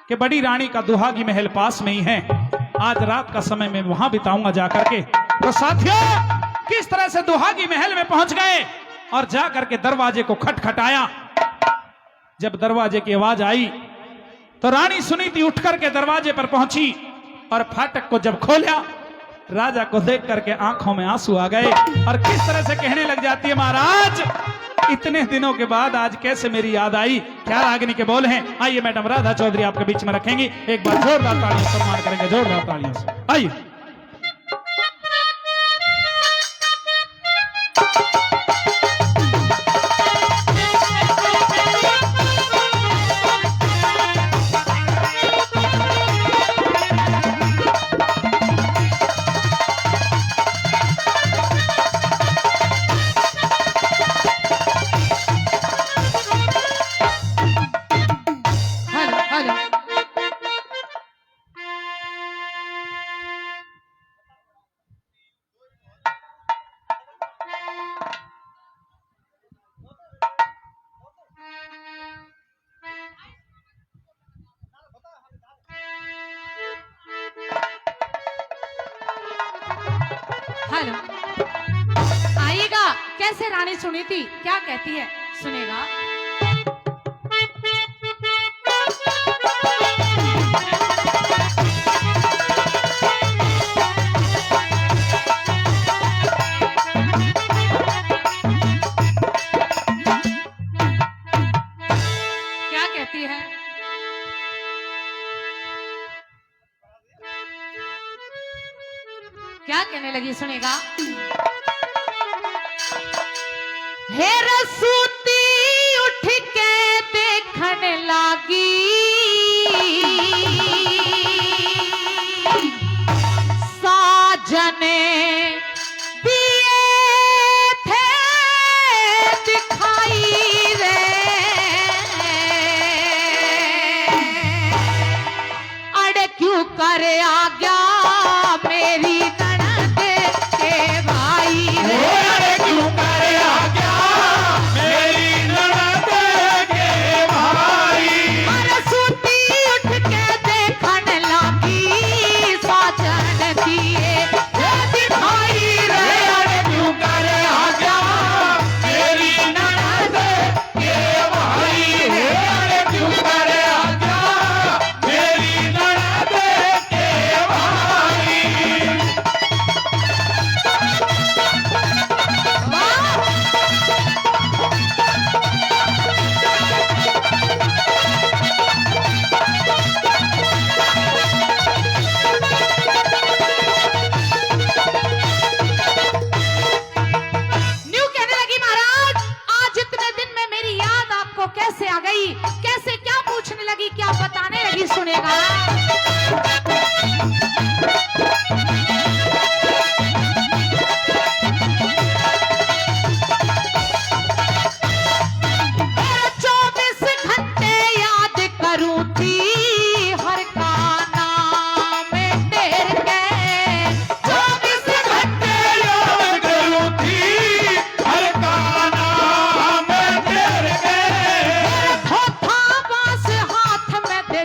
कि बड़ी रानी का दुहागी महल पास में ही है, आज रात का समय मैं वहां बिताऊंगा जाकर के। तो साथियों, किस तरह से दुहागी महल में पहुंच गए और जाकर के दरवाजे को खटखटाया। जब दरवाजे की आवाज आई तो रानी सुनीति उठकर के दरवाजे पर पहुंची और फाटक को जब खोला, राजा को देख करके आंखों में आंसू आ गए और किस तरह से कहने लग जाती है, महाराज इतने दिनों के बाद आज कैसे मेरी याद आई। क्या रागिनी के बोल हैं। आइए मैडम राधा चौधरी आपके बीच में रखेंगी, एक बार जोरदार तालियों से सम्मान करेंगे, जोरदार तालियों से। आइए। हेलो, आइएगा। कैसे रानी सुनीति क्या कहती है, सुनेगा। क्या कहती है। क्या कहने लगी, सुनेगा। हे रसूती उठ के देखने लागी, साजने दिए थे दिखाई रे, अड़े क्यों कर आ गया मेरी कैसे आ गई, कैसे क्या पूछने लगी, क्या बताने लगी, सुनेगा।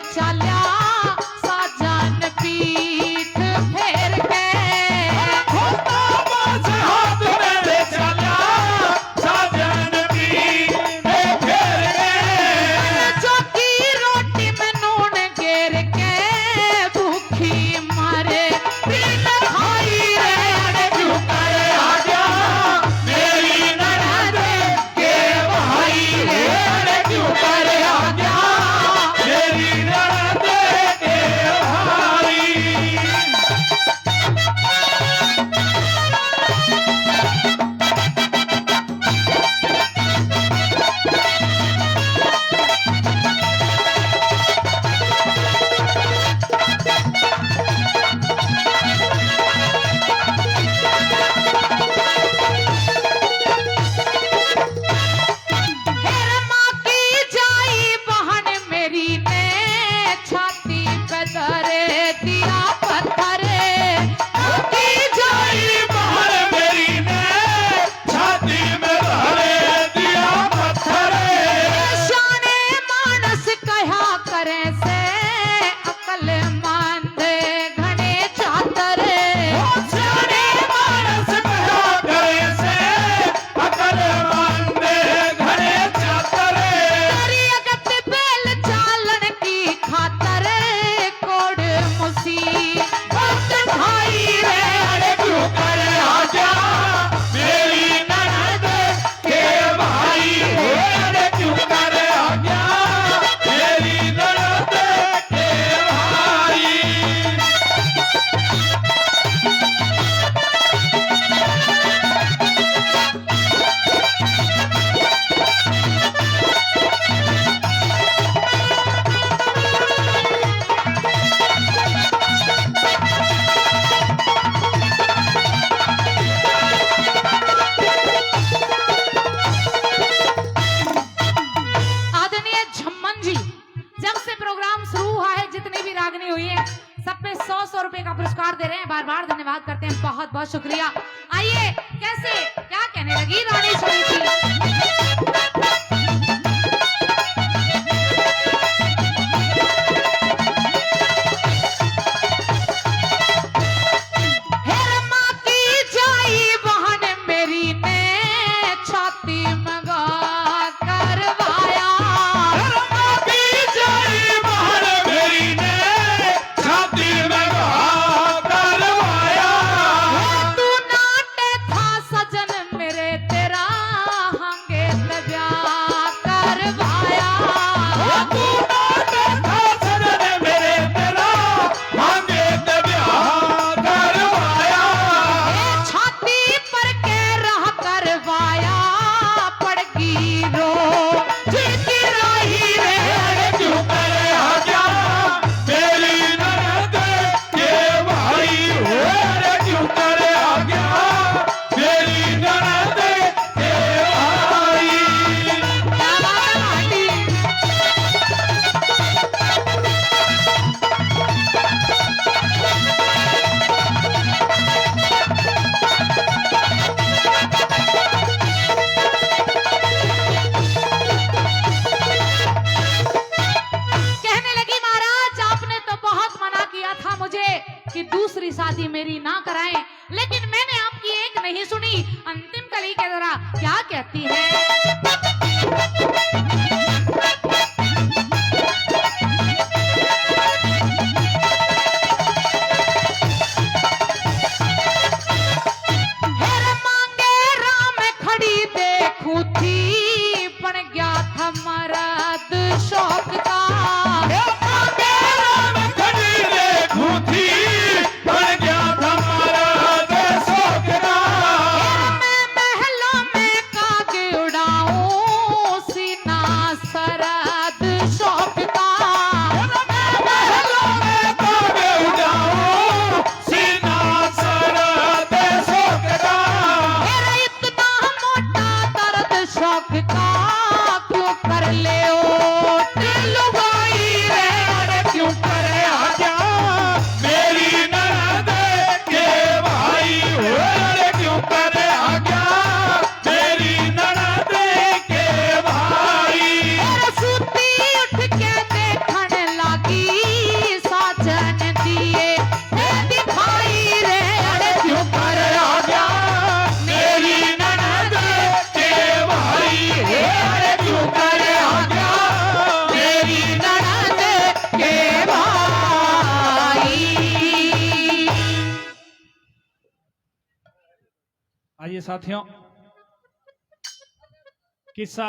चल्या रानी हुई है, सब पे 100-100 रुपए का पुरस्कार दे रहे हैं। बार बार धन्यवाद करते हैं, बहुत बहुत शुक्रिया। आइए, कैसे क्या कहने लगी रानी सुनीति। कि दूसरी शादी मेरी ना कराएं, लेकिन मैंने आपकी एक नहीं सुनी। अंतिम कली के जरा क्या कहती है। आइए साथियों, किस्सा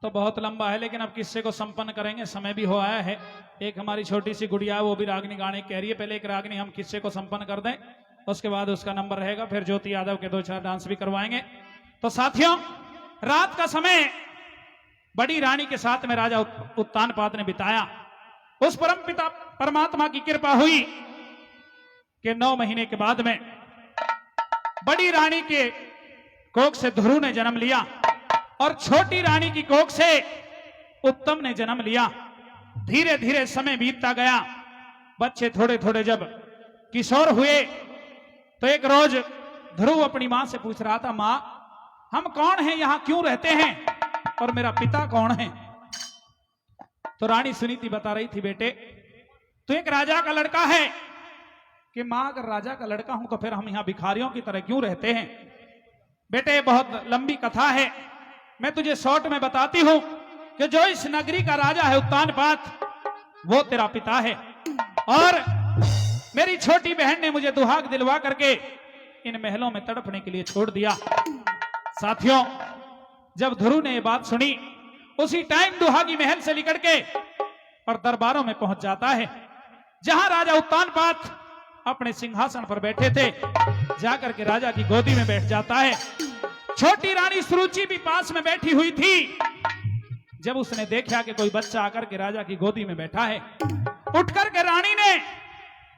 तो बहुत लंबा है, लेकिन अब किस्से को संपन्न करेंगे, समय भी हो आया है। एक हमारी छोटी सी गुड़िया है, वो भी रागनी गाने कह रही है। पहले एक रागनी हम किस्से को संपन्न कर दें, उसके बाद उसका नंबर रहेगा, फिर ज्योति यादव के 2-4 डांस भी करवाएंगे। तो साथियों, रात का समय बड़ी रानी के साथ में राजा उत्तानपाद ने बिताया। उस परम पिता परमात्मा की कृपा हुई कि 9 महीने के बाद में बड़ी रानी के कोख से ध्रुव ने जन्म लिया और छोटी रानी की कोख से उत्तम ने जन्म लिया। धीरे धीरे समय बीतता गया। बच्चे थोड़े थोड़े जब किशोर हुए तो एक रोज ध्रुव अपनी मां से पूछ रहा था, मां, हम कौन हैं, यहां क्यों रहते हैं, और मेरा पिता कौन है। तो रानी सुनीति बता रही थी, बेटे तू एक राजा का लड़का है। कि मां, अगर राजा का लड़का हूं तो फिर हम यहां भिखारियों की तरह क्यों रहते हैं। बेटे बहुत लंबी कथा है, मैं तुझे शॉर्ट में बताती हूं कि जो इस नगरी का राजा है उत्तानपाद, वो तेरा पिता है। और मेरी छोटी बहन ने मुझे दुहाक दिलवा करके इन महलों में तड़पने के लिए छोड़ दिया। साथियों, जब ध्रुव ने यह बात सुनी, उसी टाइम दुहागी महल से निकल के और दरबारों में पहुंच जाता है, जहां राजा उत्तानपाद अपने सिंहासन पर बैठे थे। जाकर के राजा की गोदी में बैठ जाता है। छोटी रानी सुरुचि भी पास में बैठी हुई थी। जब उसने देखा कि कोई बच्चा आकर के राजा की गोदी में बैठा है, उठकर के रानी ने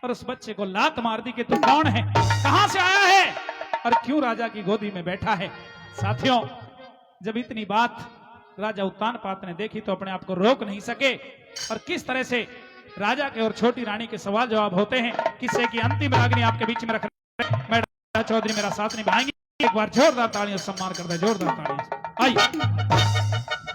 और उस बच्चे को लात मार दी कि तू कौन है, कहां से आया है और क्यों राजा की गोदी में बैठा है। साथियों, जब इतनी बात राजा उत्तानपाद ने देखी तो अपने आप को रोक नहीं सके और किस तरह से राजा के और छोटी रानी के सवाल जवाब होते हैं। किस्से की अंतिम रागनी आपके बीच में रख रहे हैं। मैं चौधरी मेरा साथ निभाएंगे। एक बार जोरदार तालियों से सम्मान करते हैं, जोरदार तालियों से। आइए।